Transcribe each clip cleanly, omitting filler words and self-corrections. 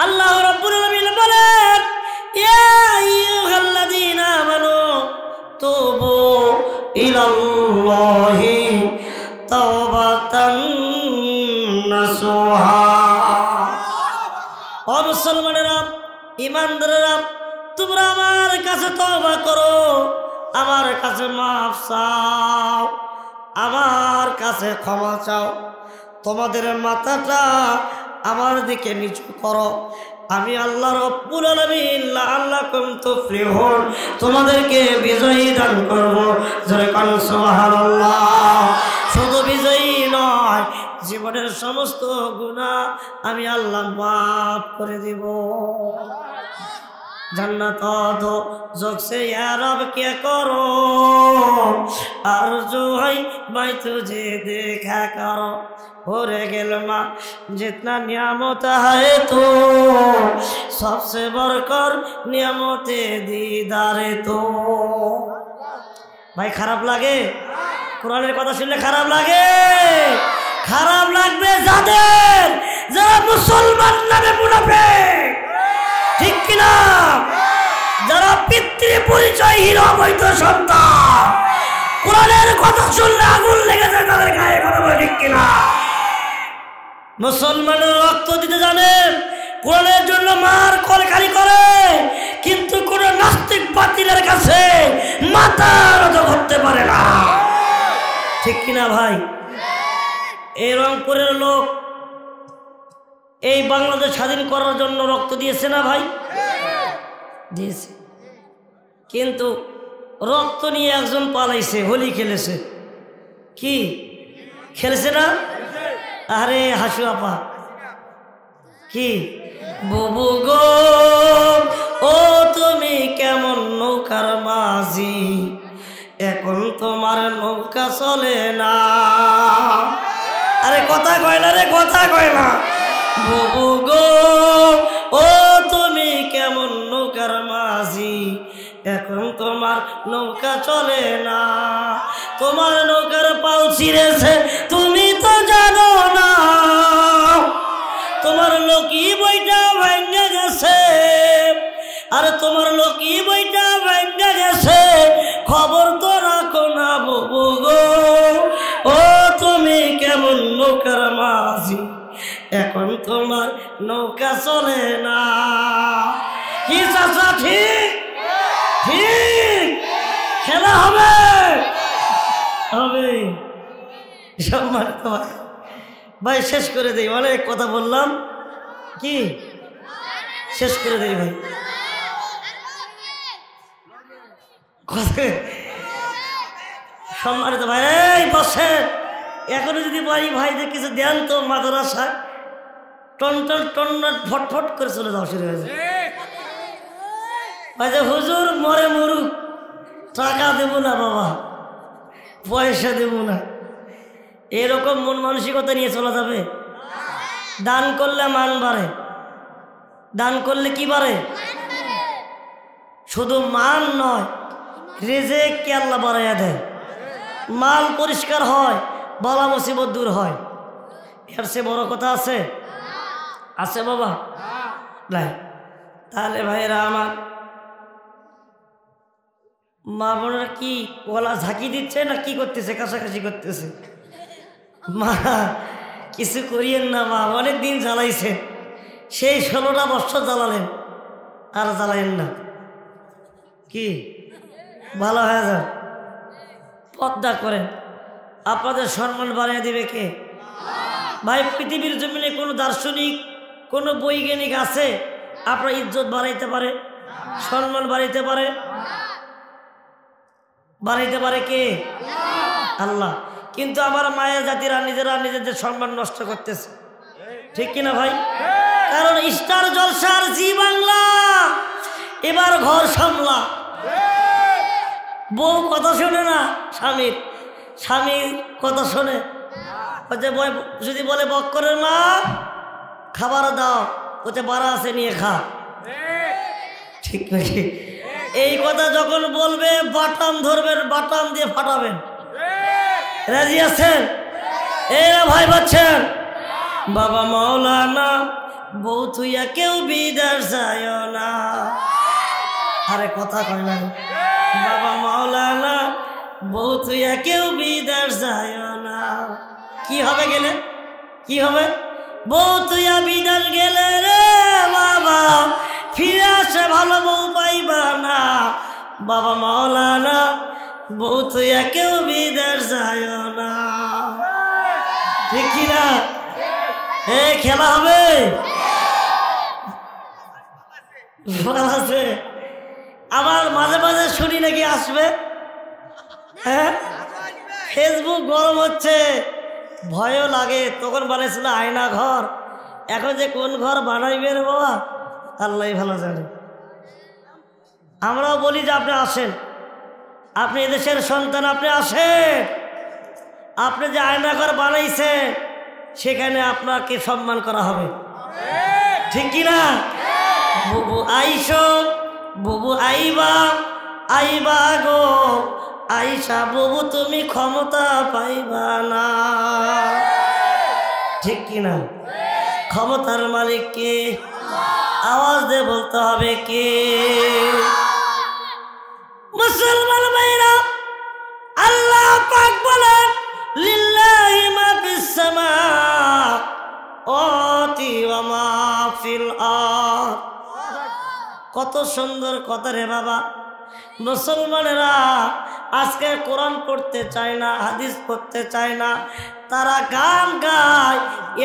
আল্লাহ রাব্বুল আলামিন বলেন, ইয়া আইয়ুহাল্লাযীনা আমানু তুবু ইলাল্লাহি তাওবাতান নাসুহা। ও মুসলমানেরা, ঈমানদারেরা, তোমরা আমার কাছে তওবা করো, আমার কাছে মাফ চাও, আমার কাছে ক্ষমা চাও, তোমাদের মাথাটা আমার দিকে নিচু করো, আমি আল্লাহ রাব্বুল আলামিন লাআল্লাকুম তুফলিহুন তোমাদেরকে বিজয়ী দান করব। জোরে কান সুবহানাল্লাহ। শুধু বিজয়ী নয়, জীবনের সমস্ত গুনাহ আমি আল্লাহ মাফ করে দিব। जन्नत दो जोग से या रब क्या करो, आरज़ू है मैं तुझे देखा करो। हो रे गिलमा जितना नियामत है तो सबसे बढ़कर नियामते दीदारे तो। भाई खराब लागे कुरानेर कथा शुनले खराब लागे? खराब लागबे जादेर যারা মুসলমান নামে মুনাফিক, ঠিক কিনা? যারা পিতৃ পরিচয়হীন অবৈধ সন্তান, কোরআনের কথা শুনলে আগুন লেগে যায় তাদের গায়ে, কথা বলে ঠিক কিনা? মুসলমানের রক্ত দিতে জানে, কোরআনের জন্য মার কলকারি করে, কিন্তু কোন নাস্তিক বাতিলের কাছে মাথা নত করতে পারে না, ঠিক কিনা ভাই? এই রংপুরের লোক এই বাংলাদেশ স্বাধীন করার জন্য রক্ত দিয়েছে না ভাই? দিয়েছে, কিন্তু রক্ত নিয়ে একজন পালাইছে, হোলি খেলেছে। কি খেলেছে না? আরে হাসু আপা, কি বুবু গো ও তুমি কেমন নৌকার মাঝি, এখন তোমার নৌকা চলে না। আরে কথা কয় না রে, কথা কয় না। বুবু গো ও তুমি কেমন নৌকার মাঝি, এখন তোমার নৌকা চলে না। তোমার নৌকার পাল ছিঁড়েছে তুমি তো জানো না, তোমার লোকি বইটা ভাঙ্গা গেছে, আরে তোমার লোকি বইটা ভাঙ্গা গেছে, খবর তো রাখো না। বুবু গো ও তুমি কেমন নৌকার মাঝি, এখন তোমার নৌকা চলে না। কি চাচা ঠিক? ঠিক খেলা হবে, হবে। সম্মানিত ভাই শেষ করে দেই, অনেক কথা বললাম, কি শেষ করে দেই ভাই। সম্মানিত ভাই এই বসেন, এখনো যদি বাড়ি ভাইদের কিছু দেন তো মাদ্রাসায় টন টন টন ফটফট করে চলে যাওয়া শুরু হয়েছে। হুজুর মরে মরুক, টাকা দেব না বাবা, পয়সা দেব না, এরকম মন মানসিকতা নিয়ে চলা যাবে? দান করলে মান বাড়ে, দান করলে কি বাড়ে? শুধু মান নয়, রিজিক কে আল্লাহ বাড়াইয়া দেয়, মাল পরিষ্কার হয়, বালা মুসিবত দূর হয়। এর চেয়ে বড় কথা আছে? আছে বাবা? নাই। তাহলে ভাইরা আমার, মা বোনেরা কি গলা ঝাঁকি দিচ্ছে না কি করতেছে, কাছাকাছি করতেছে? মা কিছু করিয়েন না মা, অনেক দিন জ্বালাইছেন, সেই 16টা বছর জ্বালালেন, আর জ্বালাইন না। কি ভালো হয়ে যান, পর্দা করেন, আপনাদের সম্মান বাড়িয়ে দিবে কে? ভাই পৃথিবীর জমিনে কোনো দার্শনিক, কোনো বৈজ্ঞানিক আছে আপনার ইজ্জত বাড়াইতে পারে, সম্মান বাড়াইতে পারে? বাড়াইতে পারে কে? আল্লাহ। কিন্তু আমার মায়ের জাতিরা নিজেরা নিজেদের সম্মান নষ্ট করতেছে, ঠিক কিনা ভাই? কারণ স্টার জলসার জি বাংলা এবার ঘর সামলা, বউ কথা শোনে না স্বামীর, স্বামীর কথা শোনে। যদি বলে বক্করের মা খাবার দাও, ওতে বাড়া আছে নিয়ে খা, ঠিক নাকি? এই কথা যখন বলবে বাটাম ধরবেন, বাটাম দিয়ে ফাটাবেন। রাজি আছেন? এরা ভাই বাচ্চেন বাবা মাওলানা বউ থুইয়া কেউ বিদেশ যায় না। আরে কথা কয় না বাবা মাওলানা, বউ থুইয়া কেউ বিদেশ যায় না। কি হবে গেলে, কি হবে? বউ থুইয়া বিদেশ গেলে রে বাবা ফিরে আসে ভালো বউ পাইবা না। বাবা মাওলানা, বউ থুইয়া কেউ বিদেশ যায় না। ঠিক কি না? খেলা হবে আছে। আবার মাঝে মাঝে শুনি নাকি আসবে। হ্যাঁ, ফেসবুক গরম হচ্ছে, ভয়ও লাগে। তখন বানাইছিল আয়না ঘর, এখন যে কোন ঘর বানাইবে রে বাবা আল্লাহ ভালো জানে। আমরাও বলি যে আপনি আসেন, আপনি এদেশের সন্তান, আপনি আসেন। আপনি যে আয়না ঘর বানাইছেন সেখানে আপনাকে সম্মান করা হবে। ঠিক কিনা? বুবু আইসো, বুবু আইবা, আইবা গো আইসা বুবু তুমি ক্ষমতা পাইবা না। ঠিক কিনা? ক্ষমতার মালিক কে? আওয়াজ দিয়ে বলতে হবে কে? মুসলমান ভাইরা, আল্লাহ পাক বলেন লিল্লাহি মা ফিস সামাওয়াতি ওয়া মা ফিল আরদ। কত সুন্দর কথা রে বাবা। মুসলমানেরা আজকে কোরআন পড়তে চায় না, হাদিস পড়তে চায় না, তারা গান গায়,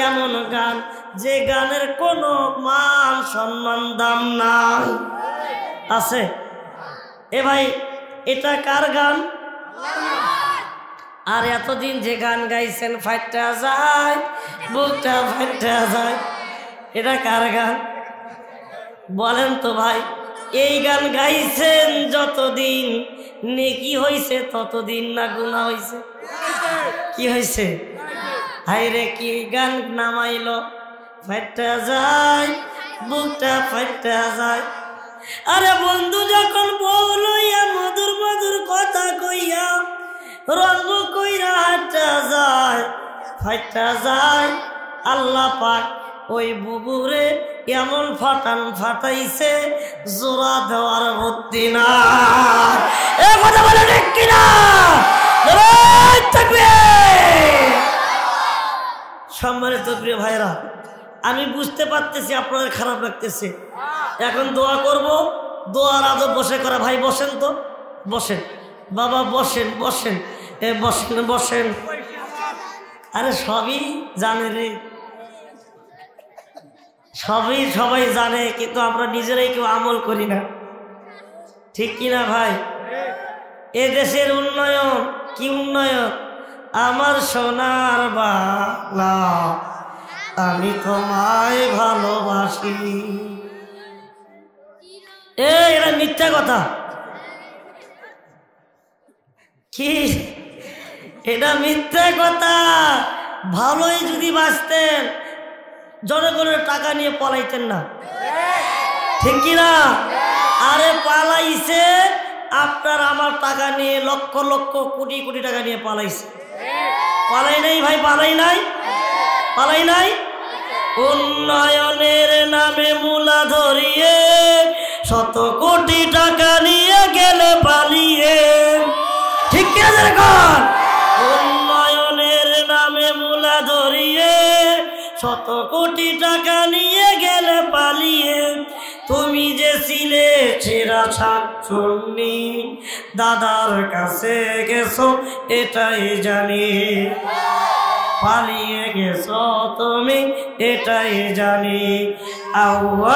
এমন গান যে গানের কোনো মান সম্মান দাম নাই। আছে এ ভাই, এটা কার গান? আর এতদিন যে গান গাইছেন ফাইটা যায়, বুকটা ফাইটা যায়, এটা কার গান বলেন তো ভাই? এই গান গাইছেন যতদিন নেকি হইছে ততদিন না গুনাহ হইছে? কি হইছে? হায়রে কি গান নামাইলো, ফাইটা যায়, বুকটা ফাইটা যায়। আরে বন্ধু যখন বউ লইয়া মধুর মধুর কথা কইয়া রঙ্গ কইরা হাঁটা যায়, ফাইটা যায়। আল্লাহ পাক ওই বুবুরে এমন ফাটান ফাটাইছে জোড়া দেওয়ার বুদ্ধি না। এ কথা বলে ঠিক কিনা? সম্মানিত প্রিয় ভাইরা, আমি বুঝতে পারতেছি আপনাদের খারাপ লাগতেছে। এখন দোয়া করব, দোয়ার আদব বসে করা। ভাই বসেন তো, বসেন বাবা, বসেন বসেন, এ বসেন বসেন। আরে সবই জানে রে, সবই সবাই জানে, কিন্তু আমরা নিজেরাই কেউ আমল করি না। ঠিক কিনা ভাই? এ দেশের উন্নয়ন কি উন্নয়ন? আমার সোনার বাংলা আমি তোমায় ভালোবাসি। এটা মিথ্যা কথা। কি এটা মিথ্যা কথা? ভালোই যদি বাঁচতেন জনগণের টাকা নিয়ে পলাইতেন না। ঠিক কিনা? আরে পালাইছে আপনার আমার টাকা নিয়ে, লক্ষ লক্ষ কোটি কোটি টাকা নিয়ে পালাইছে। পালাই নাই ভাই, পালাই নাই, পালাই নাই। উন্নয়নের নামে মূলা ধরিয়ে শত কোটি টাকা নিয়ে গেলে পালিয়ে। ঠিক আছে? উন্নয়নের নামে মূলা ধরিয়ে শত কোটি টাকা নিয়ে গেলে পালিয়ে। তুমি যে ছিলে ছেঁড়া ছাত্রী, দাদার কাছে গেছো এটাই জানি। পালিয়ে গেছো তুমি এটাই জানি।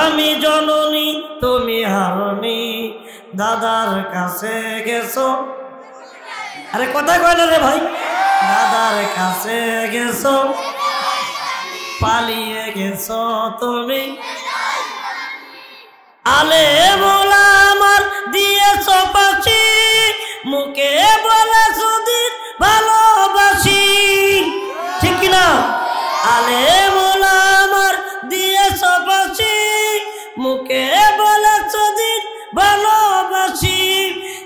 আমি জননী তুমি হারনি, দাদার কাছে গেছো। আরে কথা কয় না রে ভাই। দাদার কাছে গেছো, পালিয়ে গেছো তুমি। আলে মোলা আমার দিয়েছো পাশি, মুখে বলে সুদিন ভালোবাসি। ঠিক কিনা? আলে মোলা আমার দিয়েছো পাশি, মুখে বলে সুদিন ভালোবাসি।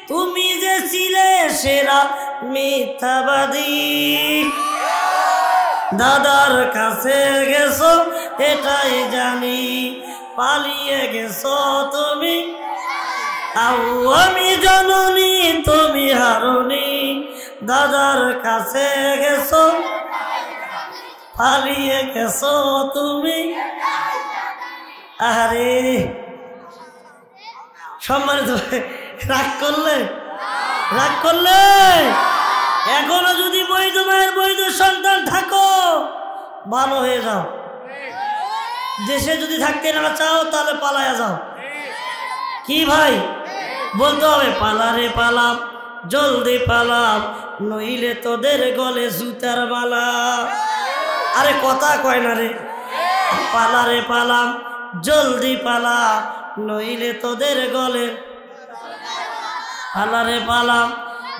তুমি যে ছিলে সেরা মিথ্যাবাদী। দাদার কাছে গেছো এটাই জানি, পালিয়ে গেছো তুমি, আমি জননী তুমি হারুনি। দাদার কাছে গেছো পালিয়ে গেছো তুমি। আরে সম্মানিত রাগ করলে এখনো যদি বৈধ মায়ের বৈধ সন্তান থাকো ভালো হয়ে যাও। দেশে যদি থাকতে না চাও তাহলে পালায়া যাও। কি ভাই বলতে হবে? পালারে পালাম জলদি পালাম, নইলে তোদের গলে জুতার মালা। আরে কথা কয় না রে। পালারে পালাম জলদি পালা, নইলে তোদের গলে। পালারে পালাম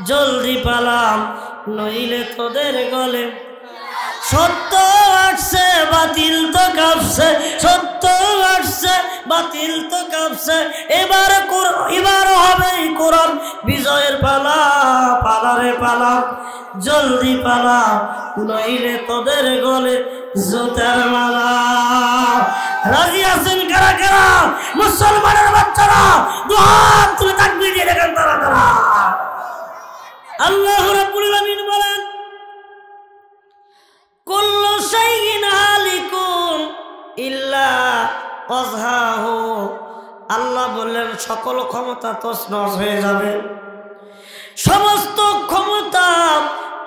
জলদি পালাম, নইলে তোদের গলে। সত্য আসছে বাতিল তো কাঁপছে, সত্য আসছে বাতিল তো কাঁপছে। এবার হবে কোরআন বিজয়ের পালা। পালারে পালা জলদি পালা, নইলে তোদের গলে জুতার মালা। রাজি আছেন কারা কারা? মুসলমানের বাচ্চারা দুহাত তুলে তাকবীর দিয়ে দেখেন তারা তারা। আল্লাহ রাব্বুল আলামিন বলেন কুল্লু শাইইন হালিকুন ইল্লা ওয়াজহাহু। আল্লাহ বললেন সকল ক্ষমতা তছনছ হয়ে যাবে, সমস্ত ক্ষমতা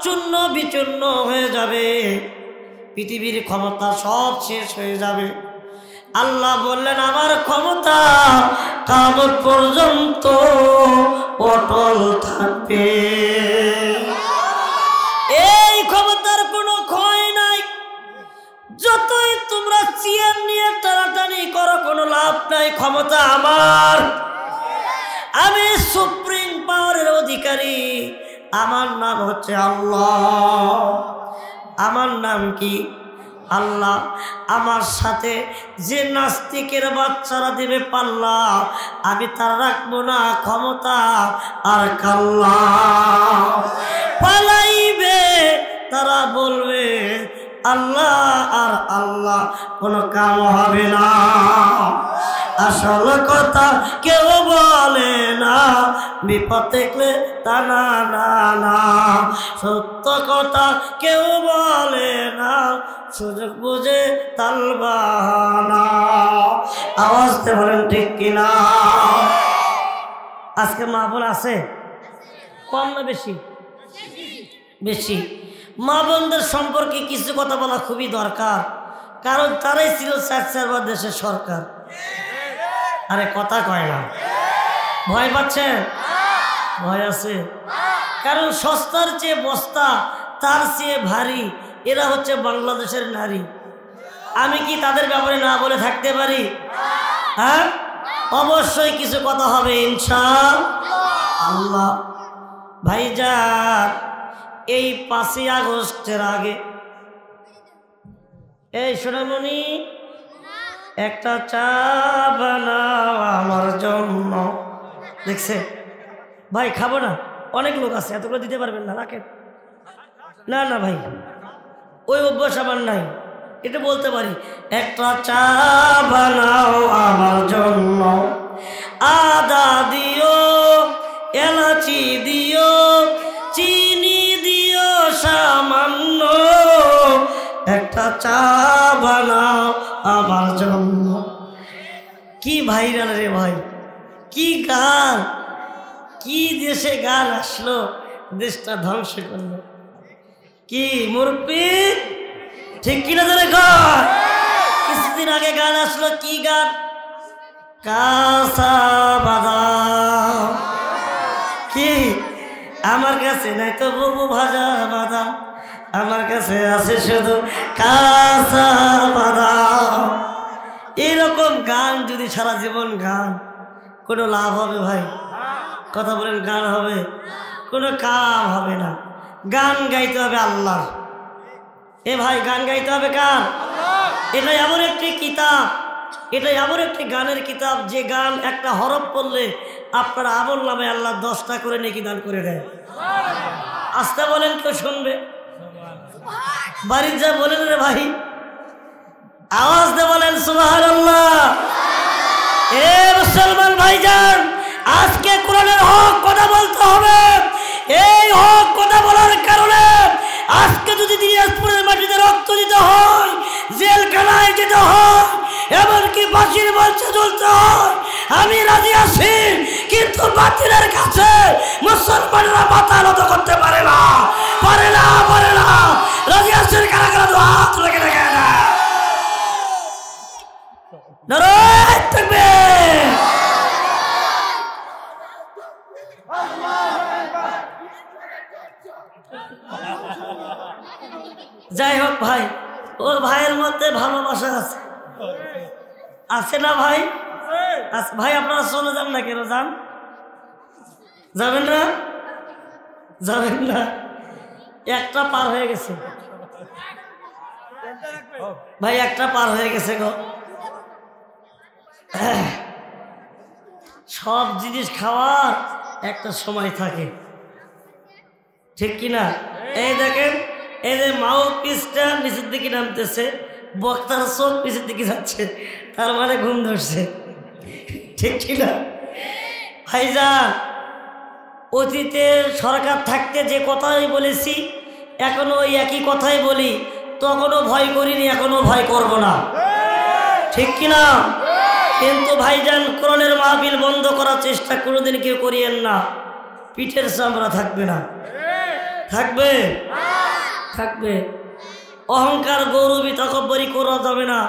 চূর্ণ বিচূর্ণ হয়ে যাবে, পৃথিবীর ক্ষমতা সব শেষ হয়ে যাবে। আল্লাহ বললেন আমার ক্ষমতা কিয়ামত পর্যন্ত অটল থাকবে। এই ক্ষমতার কোনো ক্ষয় নাই। যতই তোমরা চেয়ার নিয়ে টানাটানি করো কোনো লাভ নাই। ক্ষমতা আমার, আমি সুপ্রিম পাওয়ারের অধিকারী। আমার নাম হচ্ছে আল্লাহ। আমার নাম কি? আল্লাহ। আমার সাথে যে নাস্তিকের বাচ্চারা দেবে পাল্লা, আমি তার রাখবো না ক্ষমতা আর কাল্লা। পালাইবে তারা বলবে আল্লাহ আর আল্লাহ, কোনো কাম হবে না। আসল কথা কেউ বলে না, বিপদ দেখলে তা না না না। সত্য কথা কেউ বলে না, সুযোগ বুঝে তাল বাহানা। আওয়াজতে বলেন ঠিক কিনা? আজকে মা বোন আছে কম না বেশি? বেশি। মা বোনদের সম্পর্কে কিছু কথা বলা খুবই দরকার, কারণ তারাই ছিল 4 বার দেশের সরকার। আরে কথা কয় না। ভয় পাচ্ছেন? ভয় আছে, কারণ সস্তার চেয়ে বস্তা তার চেয়ে ভারী। এরা হচ্ছে বাংলাদেশের নারী। আমি কি তাদের ব্যাপারে না বলে থাকতে পারি? হ্যাঁ, অবশ্যই কিছু কথা হবে ইনশাআল্লাহ। ভাইজান, এই 5ই আগস্টের আগে এই সোনামণি একটা চা বানাও আমার জন্য। দেখছে ভাই, খাবো না, অনেক লোক আছে, এতগুলো দিতে পারবেন না, রাখেন। না না ভাই, ওই অভ্যাস আমার নাই। এটা বলতে পারি, একটা চা বানাও আমার জন্য, আদা দিও, এলাচি দিও, চিনি দিও সামান্য, একটা চা বানাও আমার জন্য। কি ভাইরাল রে ভাই, কি গান, কি দেশে গান আসলো, দেশটা ধ্বংস করলো। কি মুরব্বি, ঠিক কিনা ধরে গান? কিছুদিন আগে গান আসলো, কি গান? কাঁচা বাদাম। কি আমার কাছে নাই তো বুবু ভাজা বাদাম, আমার কাছে আছে শুধু কাঁচা বাদাম। এরকম গান যদি সারা জীবন গান, কোনো লাভ হবে ভাই? কথা বলেন, গান হবে? কোনো কাম হবে না। গান গাইতে হবে আল্লাহ। এ ভাই, গান গাইতে হবে কার? এটা এমন একটি কিতাব, এটা এমন একটি গানের কিতাব, যে গান একটা হরফ পড়লে আপনার আমল নামে আল্লাহ 10টা করে নেকি দান করে দেয়। আস্তে বলেন, কেউ শুনবে? বাড়ির যা বলেন রে ভাই, আওয়াজ দিয়ে বলেন সুবহানাল্লাহ। এ মুসলমান ভাইজান, আজকে কোরআনের হক কথা বলতে হবে। এই হক কথা বলার কারণে আজকে যদি দিনাজপুরের মাটিতে রক্ত দিতে হয়, জেলখানায় যেতে হয়, এমনকি ফাঁসির মঞ্চে ঝুলতে হয়, আমি রাজি আছি। কিন্তু বাতিলের কাছে মুসলমানরা মাথা নত করতে পারে না, পারে না, পারে না। রাজি আছেন কারা কারা? তো হাত রেখে দেখে না। নারায়ে তাকবীর। যাই হোক ভাই, ওর ভাইয়ের মধ্যে ভালোবাসা আছে, আছে না ভাই? ভাই আপনারা চলে যান না কেন? যান, যাবেন না? যাবেন না? একটা পার হয়ে গেছে ভাই, একটা পার হয়ে গেছে গো। সব জিনিস খাওয়ার একটা সময় থাকে, ঠিক কিনা? এই দেখেন, এই যে মাউথ পিসটা নিচের দিকে নামতেছে, বক্তার চোখ পিছের দিকে যাচ্ছে, তার মানে ঘুম ধরছে, ঠিক কিনা? ভাইজান, অতীতে সরকার থাকতে যে কথাই বলেছি এখনো ওই একই কথাই বলি, তখনও ভয় করিনি, এখনো ভয় করব না, ঠিক কিনা? কিন্তু ভাইজান, কোরআনের মাহফিল বন্ধ করার চেষ্টা কোনোদিন কেউ করিয়েন না, পিঠের চামড়া থাকবে না। থাকবে? থাকবে। অহংকার, গৌরবী, তাকব্বরি করা যাবে না।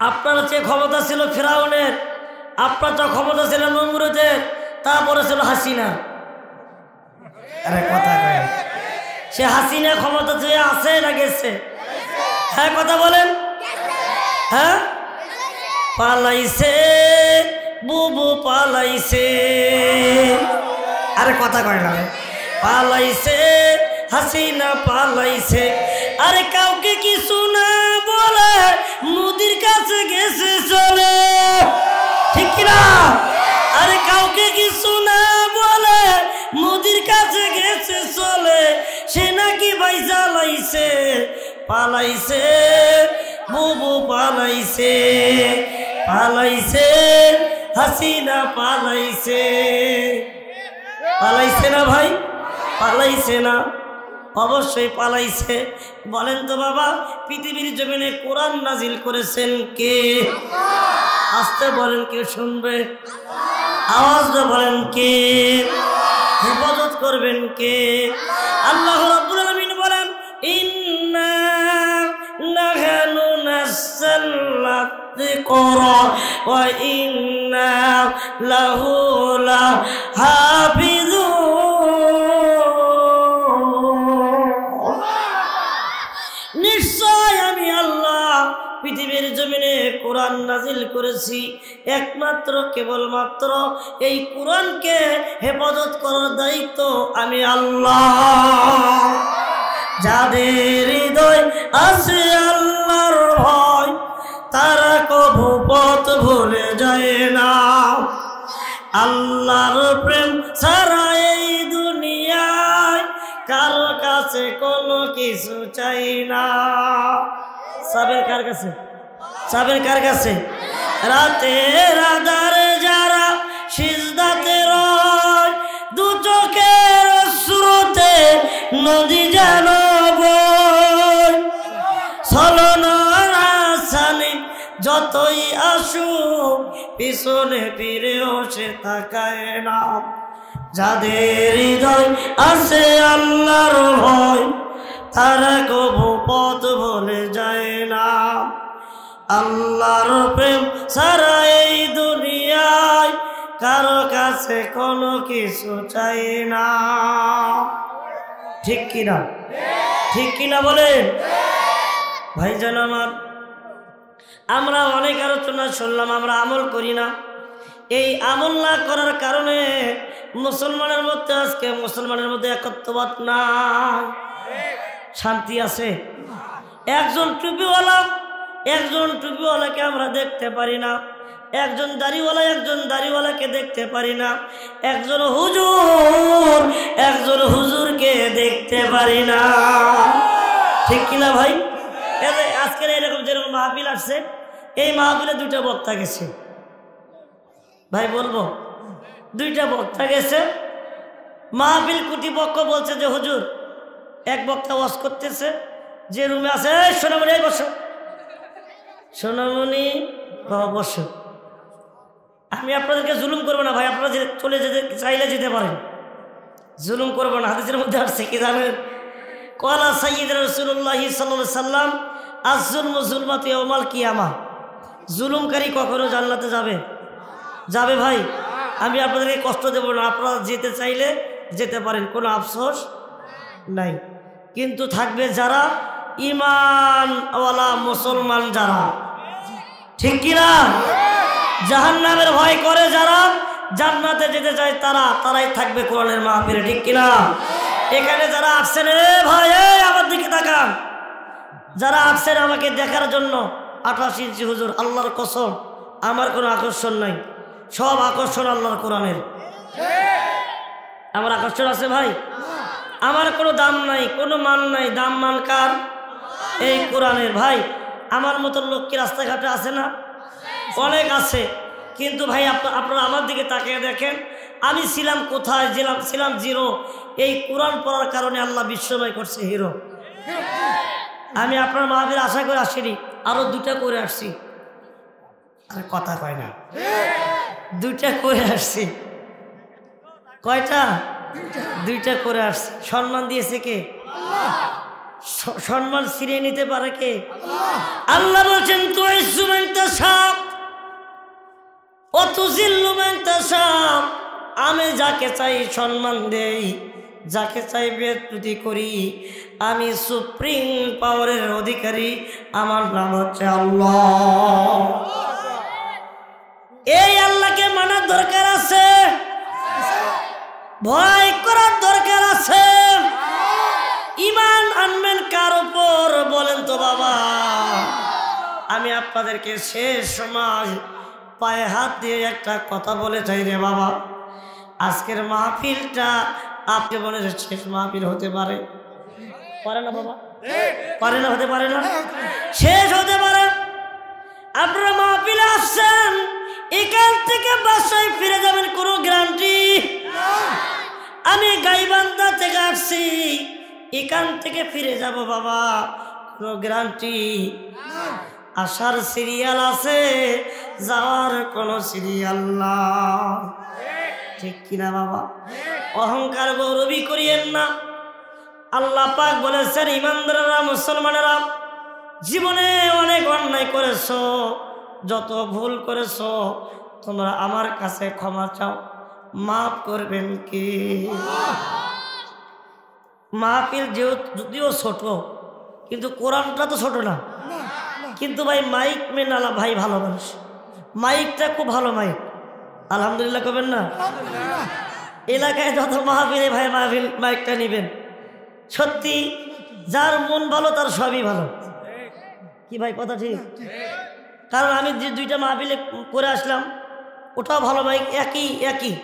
আপনার যে ক্ষমতা ছিল ফিরাউনের, আপনার তো ক্ষমতা ছিল নমরুদের, তারপরে ছিল হাসিনা। আরে কথা কয়, সে হাসিনা ক্ষমতা চেয়ে আছে না গেছে? হ্যাঁ কথা বলেন। হ্যাঁ, পালাইছে বুবু পালাইছে। আরে কথা কয় না, পালাইছে হাসিনা পালাইছে। আরে কাউকে কিছু না বলে মোদির কাছে গেছে চলে, ঠিক কিনা? আরে কাউকে কিছু না বলে মোদির কাছে গেছে চলে, সে নাকি ভাই জ্বালাইছে, পালাইছে বুবু পালাইছে, পালাইছে হাসিনা পালাইছে। পালাইছে না ভাই? পালাইছে না? অবশ্যই পালাইছে। বলেন তো বাবা, পৃথিবীর জমিনে কোরআন নাজিল করেছেন কে? আস্তে বলেন, কে শুনবে? আওয়াজ দিয়ে বলেন কে? হেফাজত করবেন কে? আল্লাহ রাব্বুল আলামিন বলেন, ইন্না নাহনু নাযালনা যিকরা ওয়া ইন্না লাহু লাহাফিজুন। নিশ্চয় আমি আল্লাহ পৃথিবীর জমিনে কোরআন নাজিল করেছি, একমাত্র কেবলমাত্র এই কোরআনকে হেফাজত করার দায়িত্ব আমি আল্লাহ। যাদের হৃদয় আছে আল্লাহর ভয়, তারা কভু পথ ভুলে যায় না। আল্লাহর প্রেম ছাড়া এই দুনিয়ায় কারো কাছে কোনো কিছু চাই না। সাবের কার কাছে? সাবের কার কাছে? রাতের আধারে যারা সিজদাতে রয়, দু চোখের স্রোতে নদী যেন বয়। ছলনার আসানি যতই আসুক, পিছনে ফিরেও সে তাকায় না। যাদের হৃদয় আছে আল্লাহর ভয়, তারা কবু পথ ভুলে যায় না। আল্লাহর প্রেম ছাড়া এই দুনিয়ায় কারো কাছে কোনো কিছু চাই না। ঠিক কিনা? ঠিক কিনা বলেন ভাইজান আমার? আমরা অনেক আলোচনা শুনলাম, আমরা আমল করি না। এই আমল না করার কারণে মুসলমানের মধ্যে আজকে মুসলমানের মধ্যে একত্ববাদ নাই, শান্তি আছে। একজন টুপিওয়ালাকে আমরা দেখতে পারি না, একজন দাড়িওয়ালাকে দেখতে পারি না, একজন হুজুরকে দেখতে পারি না। ঠিক কিনা ভাই? আজকের এরকম যেরকম মাহফিল আসছে, এই মাহফিলে দুইটা বক্তা গেছে ভাই, বলবো দুইটা বক্তা গেছে। মাহফিল কর্তৃপক্ষ বলছে যে হুজুর, এক বক্তা ওয়াজ করতেছে, যে রুমে আছে, সোনামণি বসো, সোনামণি বসো। আমি আপনাদেরকে জুলুম করবো না ভাই, আপনারা চলে যেতে চাইলে যেতে পারেন, জুলুম করবো না। হাদিসের মধ্যে আসছে কি জানেন? ক্বালা সাইয়্যিদুনা রাসূলুল্লাহি সাল্লাল্লাহু আলাইহি সাল্লাম, আয-যুলমু যুলমাতু ইয়াওমাল কিয়ামাহ। জুলুমকারী কখনো জান্নাতে যাবে? যাবে ভাই? আমি আপনাদেরকে কষ্ট দেব না, আপনারা যেতে চাইলে যেতে পারেন, কোনো আফসোস নাই। কিন্তু থাকবে যারা ঈমানওয়ালা মুসলমান, যারা, ঠিক কিনা? জাহান্নামের ভয় করে যারা, জান্নাতে যেতে চায় তারাই থাকবে কোরআনের মাহফিলে, ঠিক কিনা? এখানে যারা আসছেন, ভাই আমার দিকে তাকান, যারা আসছেন আমাকে দেখার জন্য, 28 ইঞ্চি হুজুর, আল্লাহর কসম আমার কোনো আকর্ষণ নাই, সব আকর্ষণ আল্লাহর কোরআনের। আমার আকর্ষণ আছে ভাই? আমার কোনো দাম নাই, কোনো মান নাই, দাম মান কার? এই কোরআনের। ভাই আমার মতন লোক কি রাস্তাঘাটে আছে না? অনেক আছে। কিন্তু ভাই আপনারা আমার দিকে তাকিয়ে দেখেন, আমি ছিলাম কোথায়? ছিলাম জিরো। এই কোরআন পড়ার কারণে আল্লাহ বিশ্বময় করছে হিরো। আমি আপনার মাহফিল আশা করে আসিনি, আরো 2টা করে আসছি। আর কথা কয় না, 2টা করে আসছি। কয়টা? 2টা করে আসছি। সম্মান দিয়েছে কে? সম্মান ছিনিয়ে নিতে পারে কে? আল্লাহ বলছেন, তুইজ্জু মান তাশা ওয়া তুযিল্লু মান তাশা। আমি যাকে চাই সম্মান দেই, যাকে চাই বেয়াদবি করি। আমি সুপ্রিম পাওয়ারের অধিকারী, আমার নাম হচ্ছে আল্লাহ। এই আল্লাহকে মানার দরকার আছে, ভয় করার দরকার আছে। ঈমান আনবেন কার উপর বলেন তো বাবা? আমি আপনাদেরকে শেষ সময় পায়ে হাত দিয়ে একটা কথা বলে চাই রে বাবা, আজকের মাহফিলটা আপনি বলে শেষ মাহফিল হতে পারে, পারে না বাবা? পারে না? হতে পারে না? শেষ হতে পারে। আপনারা মাহফিলে আসছেন, এখান থেকে বাসায় ফিরে যাবেন কোনো গ্যারান্টি? আমি গাইবান্ধা থেকে আসছি, এখান থেকে ফিরে যাব বাবা, কোনো গ্যারান্টি? আসার সিরিয়াল আছে, যাওয়ার কোনো সিরিয়াল না, ঠিক কিনা বাবা? অহংকার গৌরবী করিয়েন না। আল্লাহ পাক বলেছেন, ইমানদাররা, মুসলমানেরা, জীবনে অনেক অন্যায় করেছো, যত ভুল করেছো, তোমরা আমার কাছে ক্ষমা চাও, মাফ করবেন কি? মাহফিল যদিও ছোট, কিন্তু কোরআনটা তো ছোট না। কিন্তু ভাই মাইক মেনালা ভাই ভালো মানুষ, মাইকটা খুব ভালো মাইক, আলহামদুলিল্লাহ করবেন না? এলাকায় যত মাহফিলে ভাই মাহফিল মাইকটা নিবেন, সত্যি যার মন ভালো তার সবই ভালো। কি ভাই কথা ঠিক? কারণ আমি যে 2টা মাহফিলে করে আসলাম, ওটাও ভালো মাইক, একই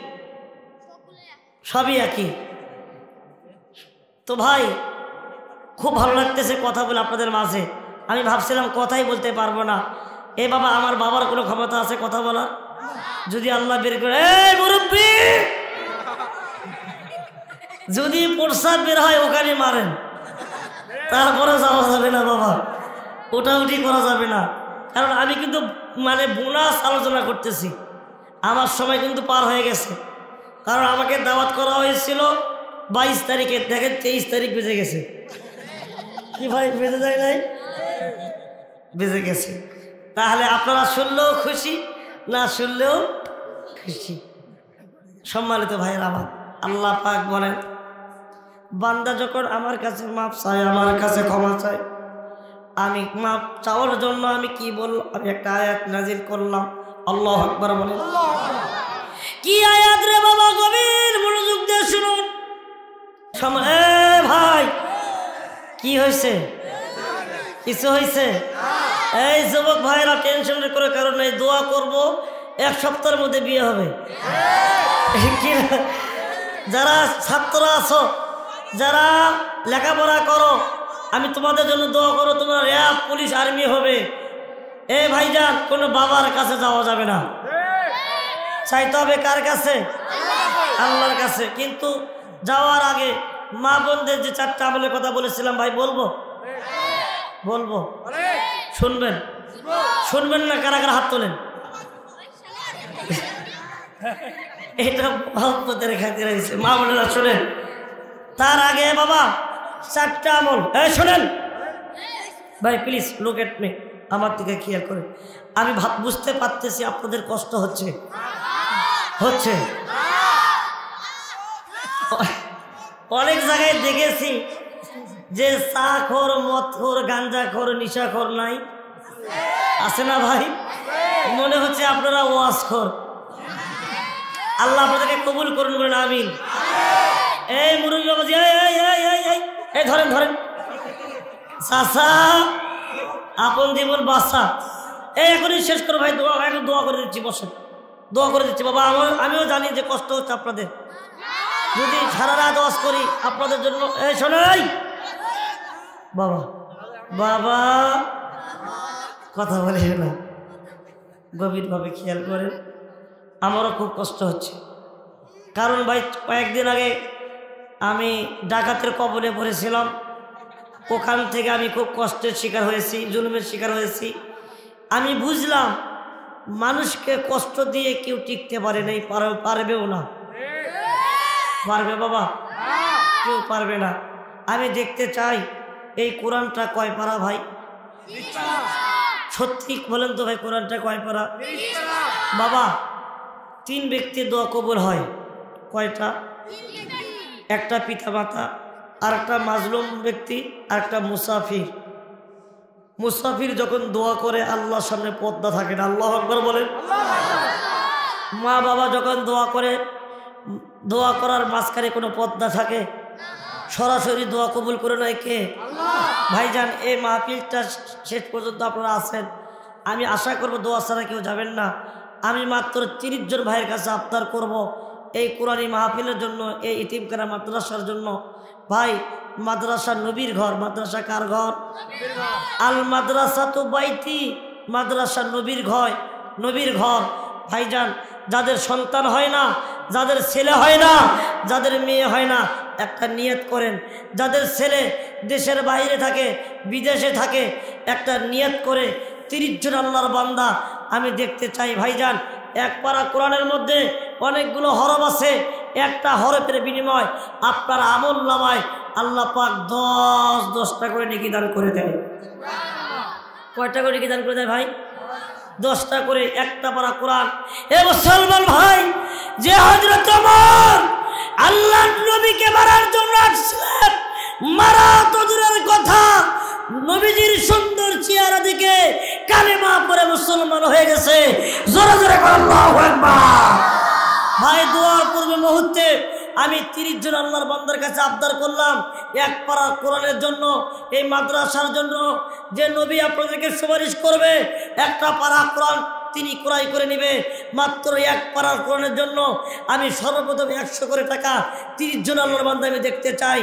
সবই একই। তো ভাই খুব ভালো লাগতেছে কথা বলে আপনাদের মাঝে। আমি ভাবছিলাম কথাই বলতে পারবো না। এ বাবা, আমার বাবার কোনো ক্ষমতা আছে কথা বলার? যদি আল্লাহ বের করে, এই মুরব্বি, যদি প্রস্রাব বের হয় ওখানে মারেন, তারপরে যাওয়া যাবে না বাবা, ওটাউটি করা যাবে না। কারণ আমি কিন্তু মানে বোনাস আলোচনা করতেছি, আমার সময় কিন্তু পার হয়ে গেছে। কারণ আমাকে দাওয়াত করা হয়েছিল 22 তারিখে, দেখেন 23 তারিখ বেজে গেছে। কি ভাই বেজে যায় নাই? বেজে গেছে। তাহলে আপনারা শুনলেও খুশি, না শুনলেও খুশি। সম্মানিত ভাইয়ের আমার, আল্লাহ পাক বলেন, বান্দা যখন আমার কাছে মাপ চায়, আমার কাছে ক্ষমা চায়, আমি মাপ চাওয়ার জন্য আমি কি বললাম? আমি একটা আয়াত নাজিল করলাম। আল্লাহু আকবার বলেন। কি আয়াত রে বাবা? গভীর মনোযোগ দিয়ে শুনুন। ভাই কি হয়েছে? কিছু হয়েছে? এই যুবক ভাইরা টেনশন করে কারণ নাই, দোয়া করব 1 সপ্তাহের মধ্যে বিয়ে হবে। যারা ছাত্র আছো, যারা লেখাপড়া করো, আমি তোমাদের জন্য দোয়া করো, তোমরা র্যাব, পুলিশ, আর্মি হবে। এ ভাইজান, কোনো বাবার কাছে যাওয়া যাবে না, চাইতে হবে কার কাছে? আল্লাহর কাছে। কিন্তু যাওয়ার আগে মা বোনদের যে 4টা আমলের কথা বলেছিলাম ভাই, বলবো বলবো শুনবেন? শুনবেন না? কারা কারা হাত তোলেন? এটা মহব্বতের খাতিরে হয়েছে, মা বোনেরা শোনেন। তার আগে বাবা 4টা আমল, শোনেন ভাই, প্লিজ লুক এট মি, আমার দিকে খেয়াল করে। আমি বুঝতে পারতেছি আপনাদের কষ্ট হচ্ছে হচ্ছে অনেক জায়গায় দেখেছি যে চাখোর, মদখোর, গাঞ্জাখোর, নিশাখোর নাই, আছে না ভাই? মনে হচ্ছে আপনারা ওয়াজখোর। আল্লাহ আপনাদেরকে কবুল করুন, বলেন আমিন। এই মুরব্বি বাবাজি, এই ধরেন ধরেন, চাচা আপন জীবন বাচ্চা, এই এখনই শেষ করো ভাই, দোয়া, এখন দোয়া করে দিচ্ছি, বসেন, দোয়া করে দিচ্ছি বাবা। আমিও জানি যে কষ্ট হচ্ছে আপনাদের, যদি সারা রাত ওয়াজ করি আপনাদের জন্য। এই শোনাই বাবা, বাবা কথা বলে না, গভীরভাবে খেয়াল করেন। আমারও খুব কষ্ট হচ্ছে, কারণ ভাই কয়েকদিন আগে আমি ডাকাতের কবলে পড়েছিলাম, ওখান থেকে আমি খুব কষ্টের শিকার হয়েছি, জুলুমের শিকার হয়েছি। আমি বুঝলাম মানুষকে কষ্ট দিয়ে কেউ টিকতে পারে নাই, পারবেও না। পারবে বাবা? কেউ পারবে না। আমি দেখতে চাই এই কোরআনটা কয় পারা ভাই? সত্যি বলেন তো ভাই, কোরআনটা কয় পারা? বাবা 3 ব্যক্তির দোয়া কবুল হয়। কয়টা? একটা পিতা মাতা, আর একটা মাজলুম ব্যক্তি, আর একটা মুসাফির। মুসাফির যখন দোয়া করে আল্লাহর সামনে পর্দা থাকে না, আল্লাহু আকবার বলেন। মা বাবা যখন দোয়া করে, দোয়া করার মাঝখানে কোনো পর্দা থাকে? সরাসরি দোয়া কবুল করে নেয় কে? ভাইজান, এই মাহফিলটা শেষ পর্যন্ত আপনারা আছেন, আমি আশা করব দোয়া ছাড়া কেউ যাবেন না। আমি মাত্র 30 জন ভাইয়ের কাছে আবদার করব এই কোরআনী মাহফিলের জন্য, এই ইতিমখানা মাদ্রাসার জন্য। ভাই, মাদ্রাসা নবীর ঘর। মাদ্রাসা কার ঘর? আল মাদ্রাসা তো বাইতি, মাদ্রাসা নবীর ঘর, নবীর ঘর। ভাইজান, যাদের সন্তান হয় না, যাদের ছেলে হয় না, যাদের মেয়ে হয় না, একটা নিয়ত করেন। যাদের ছেলে দেশের বাইরে থাকে, বিদেশে থাকে, একটা নিয়ত করে 30 জন আল্লাহর বান্দা আমি দেখতে চাই। ভাইজান, এক পারা কোরআনের মধ্যে অনেকগুলো হরফ আছে, একটা হরফের বিনিময় আপনার আমল নামায় আল্লাহ পাক 10টা করে নেকি দান করে দেয়। কয়টা করে নেকি দান করে দেয় ভাই? 10টা করে। একটা পারা কোরআন। এ মুসলমান ভাই, যে হযরত ওমর আল্লাহর নবীকে মারার জন্য আসছিলেন, মারা তো দূরের কথা, নবীজির সুন্দর চেহারা দিকে কালেমা পড়ে মুসলমান হয়ে গেছে। জোরে জোরে আল্লাহু আকবার। ভাই, দোয়ার পূর্বে মুহূর্তে আমি 30 জন আল্লাহর বান্দার কাছে আবদার করলাম, এক পারা কোরআনের জন্য, এই মাদ্রাসার জন্য যে নবী আপনাদেরকে সুপারিশ করবে, একটা পারা কোরআন তিনি ক্রয় করে নেবে। মাত্র এক পারা কোরআনের জন্য আমি সর্বপ্রথম 100 করে টাকা 30 জন আল্লাহর বান্দা আমি দেখতে চাই।